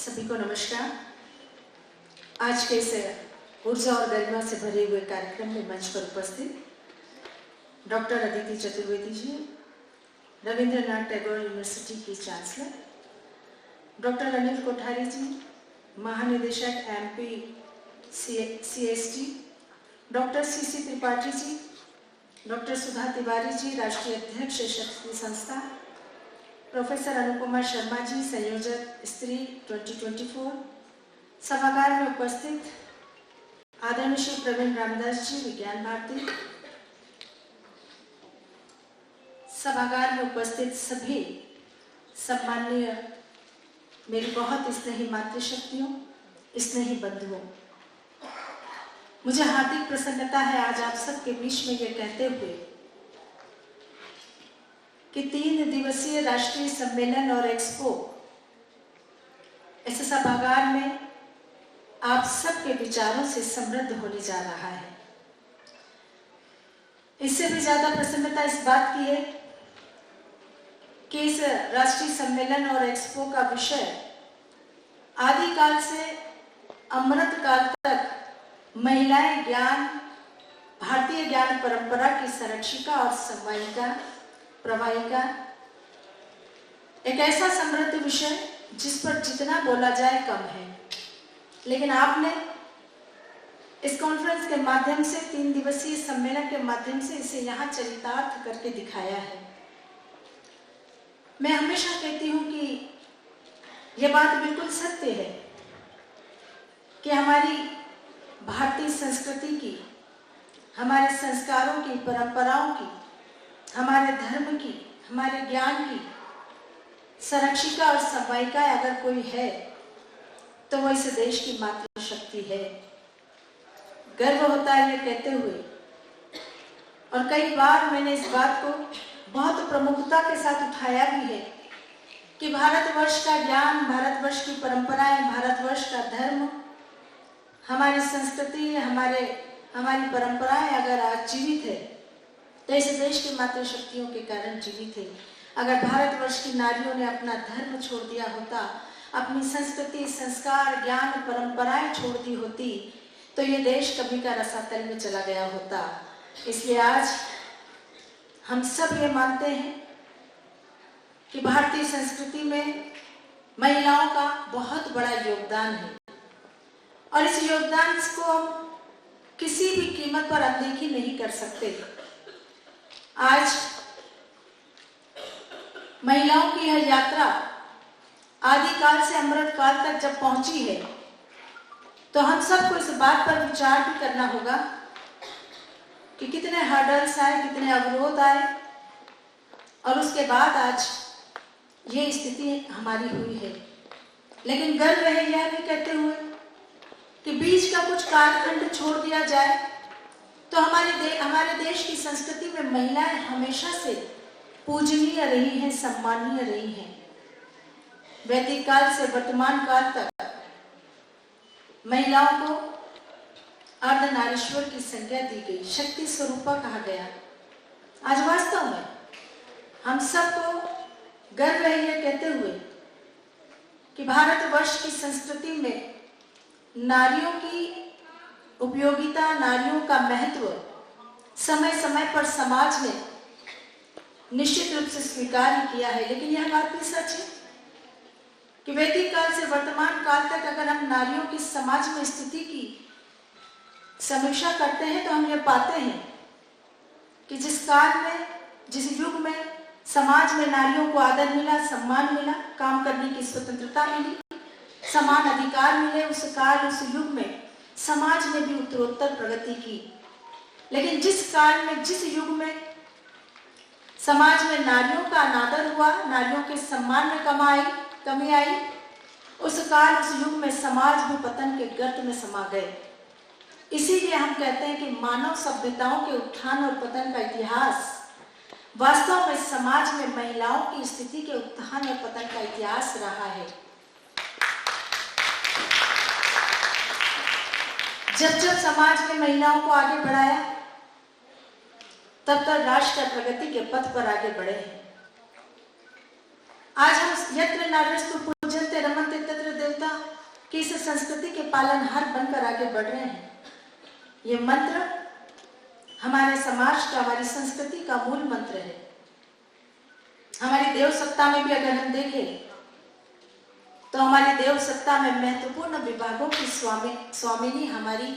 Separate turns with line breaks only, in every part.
सभी को नमस्कार। आज के इस ऊर्जा और गरिमा से भरे हुए कार्यक्रम में मंच पर उपस्थित डॉक्टर अदिति चतुर्वेदी जी, रविंद्रनाथ टैगोर यूनिवर्सिटी की चांसलर, डॉक्टर अनिल कोठारी जी, महानिदेशक MP CST, doctor CC Tripathi ji, doctor Sudha Tiwari ji, राष्ट्रीय अध्यक्ष शक्ति संस्था, प्रोफेसर अनुपमा शर्मा जी, संयोजक स्त्री 2024, सभागार में उपस्थित आदरणीय श्री प्रवीण रामदास जी, विज्ञान भारती, सभागार में उपस्थित सभी सम्माननीय मेरी बहुत स्नेही मातृशक्तियों, स्नेही बंधुओं, मुझे हार्दिक प्रसन्नता है आज आप सबके बीच में ये कहते हुए कि 3 दिवसीय राष्ट्रीय सम्मेलन और एक्सपो इस सभागार में आप सबके विचारों से समृद्ध होने जा रहा है। इससे भी ज्यादा प्रसन्नता इस बात की है कि इस राष्ट्रीय सम्मेलन और एक्सपो का विषय आदिकाल से अमृत काल तक महिलाएं ज्ञान, भारतीय ज्ञान परंपरा की संरक्षिका और संवाहिका, प्रवाहिका, एक ऐसा समृद्ध विषय जिस पर जितना बोला जाए कम है, लेकिन आपने इस कॉन्फ्रेंस के माध्यम से 3 दिवसीय सम्मेलन के माध्यम से इसे यहाँ चरितार्थ करके दिखाया है। मैं हमेशा कहती हूँ कि यह बात बिल्कुल सत्य है कि हमारी भारतीय संस्कृति की, हमारे संस्कारों की, परंपराओं की, हमारे धर्म की, हमारे ज्ञान की संरक्षिका और संवाहिका अगर कोई है तो वो इस देश की मातृशक्ति है। गर्व होता है ये कहते हुए, और कई बार मैंने इस बात को बहुत प्रमुखता के साथ उठाया भी है कि भारतवर्ष का ज्ञान, भारतवर्ष की परंपराएं, भारतवर्ष का धर्म, हमारी संस्कृति, हमारी परंपराएं अगर आज जीवित है तो इस देश की मातृशक्तियों के कारण जीवित है। अगर भारतवर्ष की नारियों ने अपना धर्म छोड़ दिया होता, अपनी संस्कृति, संस्कार, ज्ञान, परंपराएं छोड़ दी होती तो ये देश कभी का रसातल में चला गया होता। इसलिए आज हम सब ये मानते हैं कि भारतीय संस्कृति में महिलाओं का बहुत बड़ा योगदान है और इस योगदान को हम किसी भी कीमत पर अनदेखी नहीं कर सकते। आज महिलाओं की यह यात्रा आदिकाल से अमृत काल तक जब पहुंची है तो हम सबको इस बात पर विचार भी करना होगा कि कितने हर्डल्स आए, कितने अवरोध आए और उसके बाद आज ये स्थिति हमारी हुई है। लेकिन गर्व है यह भी कहते हुए कि बीच का कुछ कालखंड छोड़ दिया जाए तो हमारे देश की संस्कृति में महिलाएं हमेशा से पूजनीय रही हैं, सम्माननीय रही हैं। वैदिक काल से वर्तमान काल तक महिलाओं को अर्धनारीश्वर की संज्ञा दी गई, शक्ति स्वरूपा कहा गया। आज वास्तव में हम सबको गर्व है यह कहते हुए कि भारतवर्ष की संस्कृति में नारियों की उपयोगिता, नारियों का महत्व समय समय पर समाज ने निश्चित रूप से स्वीकार किया है। लेकिन यह बात भी सच है कि वैदिक काल से वर्तमान काल तक अगर हम नारियों की समाज में स्थिति की समीक्षा करते हैं तो हम ये पाते हैं कि जिस काल में, जिस युग में समाज में नारियों को आदर मिला, सम्मान मिला, काम करने की स्वतंत्रता मिली, समान अधिकार मिले, उस काल, उस युग में समाज ने भी उत्तरोत्तर प्रगति की। लेकिन जिस काल में, जिस युग में समाज में नारियों का अनादर हुआ, नारियों के सम्मान में कमी आई, उस काल, उस युग में समाज भी पतन के गर्त में समा गए। इसीलिए हम कहते हैं कि मानव सभ्यताओं के उत्थान और पतन का इतिहास वास्तव में समाज में महिलाओं की स्थिति के उत्थान और पतन का इतिहास रहा है। जब जब समाज में महिलाओं को आगे बढ़ाया तब तक राष्ट्र प्रगति के पथ पर आगे बढ़े हैं। आज हम यत्र नार्यस्तु पूज्यन्ते रमन्ते तत्र देवता कि इस संस्कृति के पालनहार बनकर आगे बढ़ रहे हैं। ये मंत्र हमारे समाज का, हमारी संस्कृति का मूल मंत्र है। हमारी देव सत्ता में भी अगर हम देखें तो हमारी देव सत्ता में महत्वपूर्ण विभागों की स्वामिनी हमारी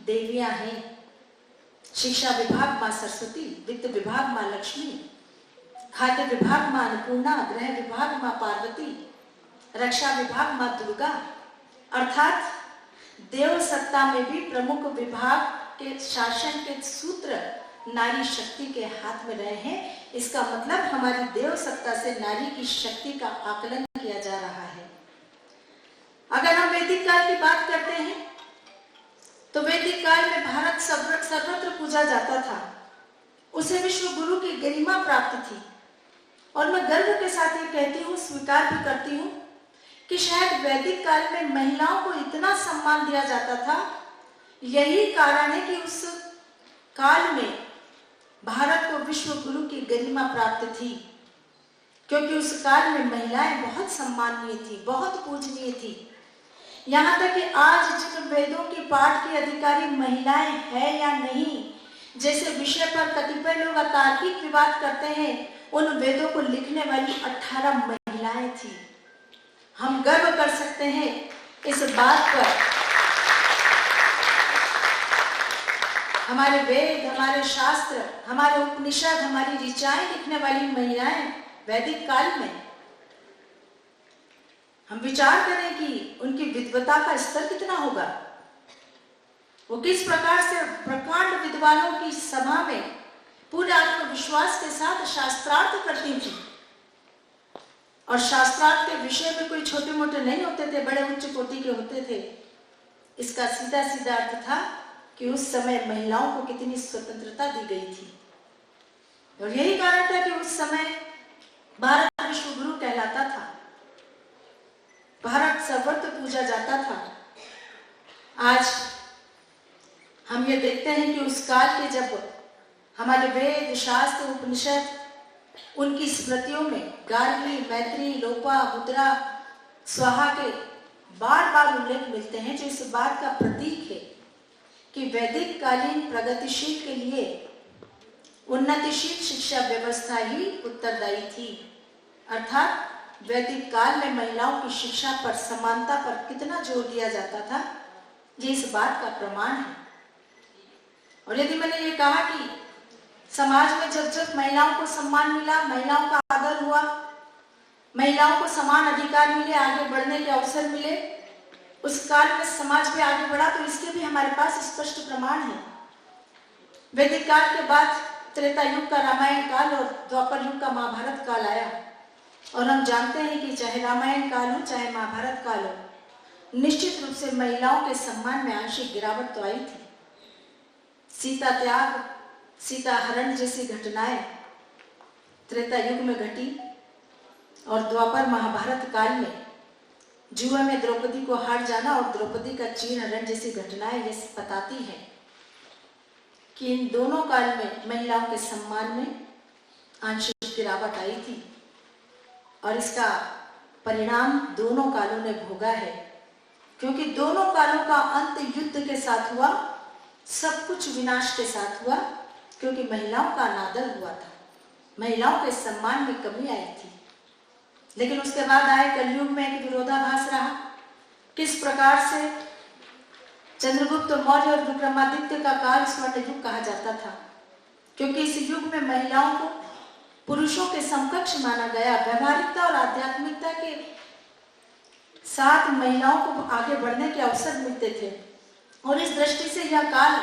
देवियां हैं। शिक्षा विभाग मां सरस्वती, वित्त विभाग मां लक्ष्मी, खाद्य विभाग मां अन्नपूर्णा, गृह विभाग मां पार्वती, रक्षा विभाग मां दुर्गा। अर्थात देव सत्ता में भी प्रमुख विभाग के शासन के सूत्र नारी शक्ति के हाथ में रहे हैं। इसका मतलब हमारी देव सत्ता से नारी की शक्ति का आकलन किया जा रहा है। अगर हम वैदिक काल की बात करते हैं तो वैदिक काल में भारत सर्वत्र पूजा जाता था। उसे विश्व गुरु की गरिमा प्राप्त थी। और मैं गर्व के साथ ये कहती हूँ, स्वीकार भी करती हूँ कि शायद वैदिक काल में महिलाओं को इतना सम्मान दिया जाता था। यही कारण है कि उस काल में भारत को विश्व गुरु की गरिमा प्राप्त थी, क्योंकि उस काल में महिलाएं बहुत सम्माननीय थी, बहुत पूजनीय थी। यहाँ तक कि आज जिन वेदों की पाठ की अधिकारी महिलाएं हैं या नहीं, जैसे विषय पर कतिपय लोग तार्किक विवाद करते हैं, उन वेदों को लिखने वाली 18 महिलाएं थी। हम गर्व कर सकते हैं इस बात पर। हमारे वेद, हमारे शास्त्र, हमारे उपनिषद, हमारी ऋचाएं लिखने वाली महिलाएं वैदिक काल में, हम विचार करें कि उनकी विद्वता का स्तर कितना होगा। वो किस प्रकार से प्रकांड विद्वानों की सभा में पूरे आत्मविश्वास के साथ शास्त्रार्थ करती थी। और शास्त्रार्थ के विषय में कोई छोटे मोटे नहीं होते थे, बड़े उच्च कोटि के होते थे। इसका सीधा सीधा अर्थ था कि उस समय महिलाओं को कितनी स्वतंत्रता दी गई थी। और यही कारण था कि उस समय भारत विश्व गुरु कहलाता था, भारत सर्वत्र पूजा जाता था। आज हम ये देखते हैं कि उस काल के जब हमारे वेद, शास्त्र, उपनिषद, उनकी स्मृतियों में गार्गी, मैत्री, लोपा, मुद्रा, स्वाहा के बार बार उल्लेख मिलते हैं, जो इस बात का प्रतीक है कि वैदिक कालीन प्रगतिशील के लिए उन्नतिशील शिक्षा व्यवस्था ही उत्तरदायी थी। अर्थात वैदिक काल में महिलाओं की शिक्षा पर, समानता पर कितना जोर दिया जाता था, ये इस बात का प्रमाण है। और यदि मैंने ये कहा कि समाज में जब जब महिलाओं को सम्मान मिला, महिलाओं का आदर हुआ, महिलाओं को समान अधिकार मिले, आगे बढ़ने के अवसर मिले, उस काल में समाज भी आगे बढ़ा, तो इसके भी हमारे पास स्पष्ट प्रमाण है। वैदिक काल के बाद त्रेता युग का रामायण काल और द्वापर युग का महाभारत काल आया। और हम जानते हैं कि चाहे रामायण काल हो, चाहे महाभारत काल हो, निश्चित रूप से महिलाओं के सम्मान में आंशिक गिरावट तो आई थी। सीता त्याग, सीता हरण जैसी घटनाएं त्रेता युग में घटी और द्वापर महाभारत काल में जुए में द्रौपदी को हार जाना और द्रौपदी का चीर हरण जैसी घटनाएं ये बताती है कि इन दोनों काल में महिलाओं के सम्मान में आंशिक गिरावट आई थी। और इसका परिणाम दोनों कालों ने भोगा है, क्योंकि दोनों कालों का अंत युद्ध के साथ हुआ, सब कुछ विनाश के साथ हुआ, क्योंकि महिलाओं का अनादर हुआ था, महिलाओं के सम्मान में कमी आई थी। लेकिन उसके बाद आए कलयुग में एक विरोधाभास रहा। किस प्रकार से चंद्रगुप्त मौर्य और विक्रमादित्य का काल स्वर्ण युग कहा जाता था, क्योंकि इस युग में महिलाओं को पुरुषों के समकक्ष माना गया। व्यवहारिकता और आध्यात्मिकता के साथ महिलाओं को आगे बढ़ने के अवसर मिलते थे। और इस दृष्टि से यह काल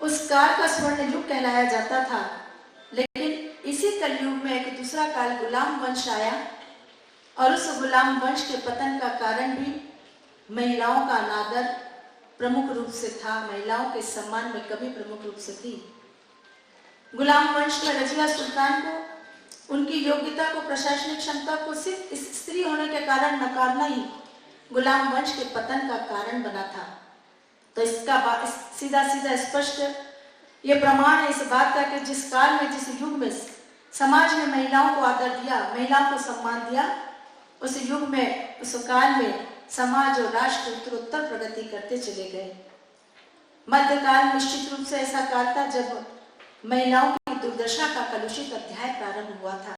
उस काल का स्वर्ण युग कहलाया जाता था। लेकिन इसी कलयुग में एक दूसरा काल गुलाम वंश आया, और उस गुलाम वंश के पतन का कारण भी महिलाओं का अनादर प्रमुख रूप से था, महिलाओं के सम्मान में कमी प्रमुख रूप से थी। गुलाम वंश में रजिया सुल्तान को उनकी योग्यता को, प्रशासनिक क्षमता को सिर्फ स्त्री होने के कारण नकारना ही गुलाम वंश के पतन का कारण बना था। तो इसका सीधा सीधा स्पष्ट ये प्रमाण है इस बात का कि जिस काल में, जिस युग में समाज ने महिलाओं को आदर दिया, महिलाओं को सम्मान दिया, उस युग में, उस काल में समाज और राष्ट्र उत्तरोत्तर प्रगति करते चले गए। मध्यकाल निश्चित रूप से ऐसा काल था जब महिलाओं की दुर्दशा का कलुषित अध्याय प्रारंभ हुआ था।